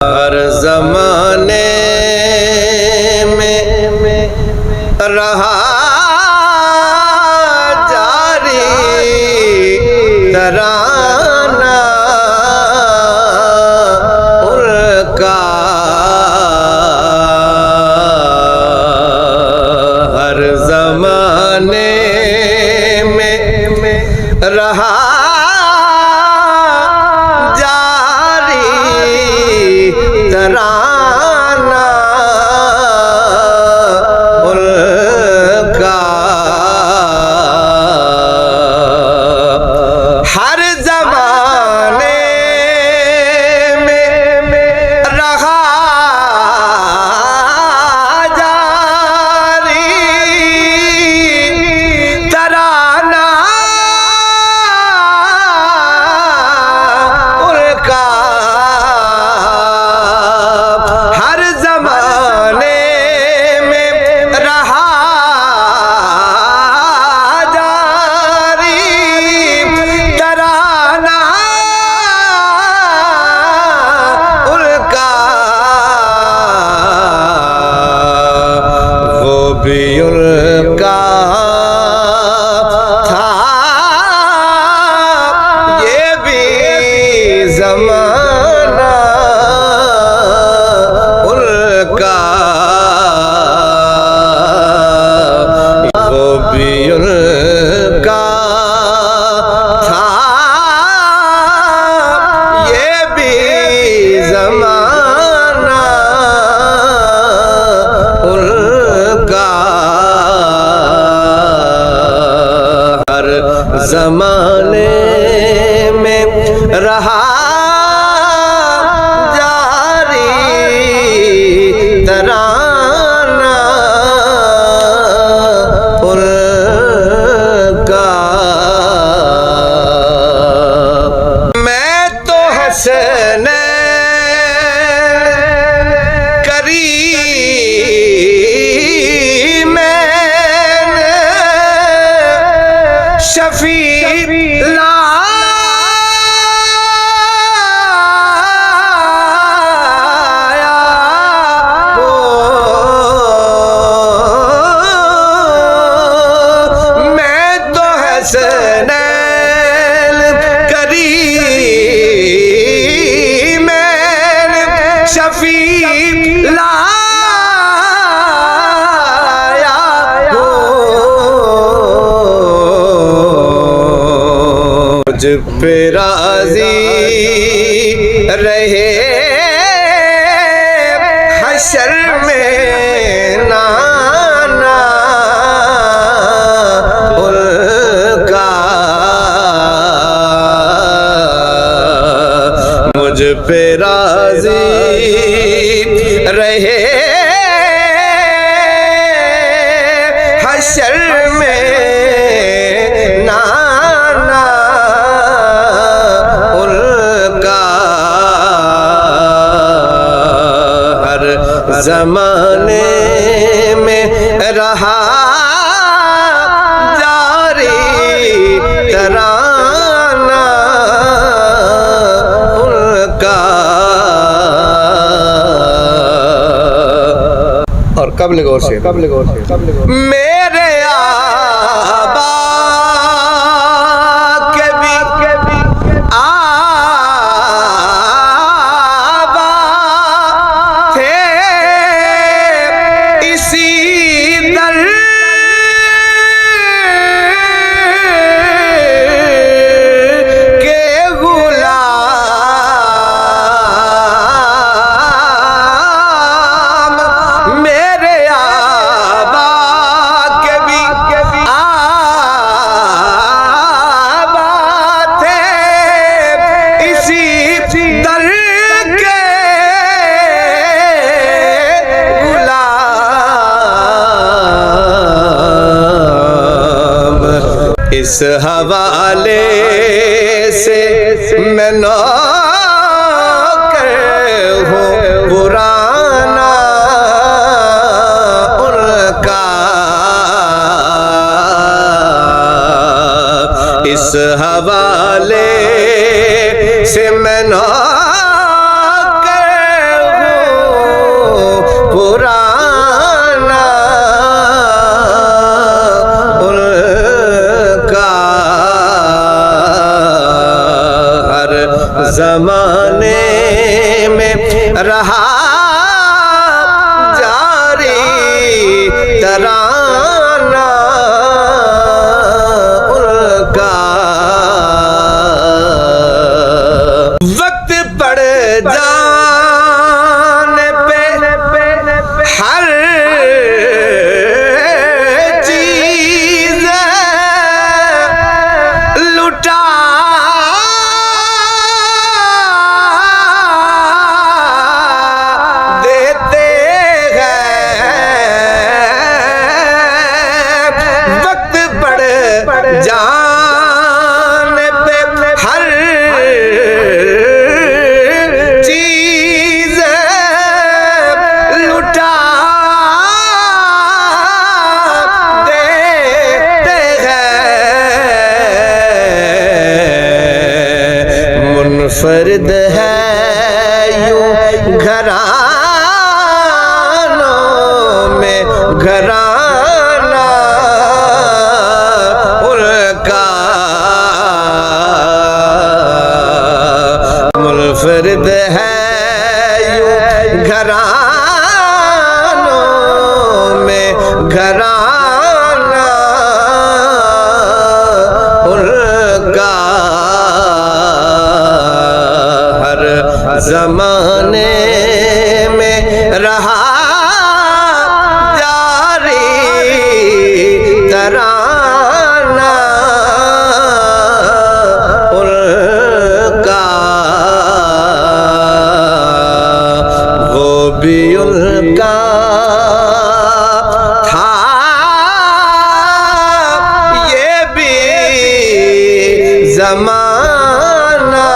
ہر زمانے میں رہا جاری ترانہ ان کا، ہر زمانے میں رہا ترانہ ان کا، ہر زمانے میں رہا جاری ترانہ ان کا، بھی ان کا تھا یہ بھی زمانہ ان کا، وہ بھی ان کا تھا یہ بھی زمانہ ان کا، ہر زمانے میں رہا جاری ترانہ ان کا، میں تو حسنین شفیع لایا میں تو حسنین کریم شفیع لایا مجھ پہ راضی رہے حشر میں نانا ان کا، مجھ پہ راضی رہے حشر میں نانا ان کا، ہر زمانے میں رہا جاری ترانہ ان کا، اور قبل غور سے میرے آبا کے بھی آبا تھے اسی در کے غلام، میرے آبا کے بھی آبا تھے اسی در کے غلام، اس حوالے سے میں نوکر ہوں پرانا ان کا، اس حوالے سے میں نوکر رہا جاری ترانہ ان کا وقت پڑ جانے پہ ہر چیز لٹا دیتے ہیں وقت پڑ جانے پہ ہر چیز لٹا دیتے ہیں منفرد ہے یوں گھرانوں میں گھرانہ ان کا منفرد ہے یوں گھرانوں میں گھرانہ ان کا ہر زمانے میں رہا جاری ترانہ ان کا وہ بھی ان کا تھا یہ بھی زمانہ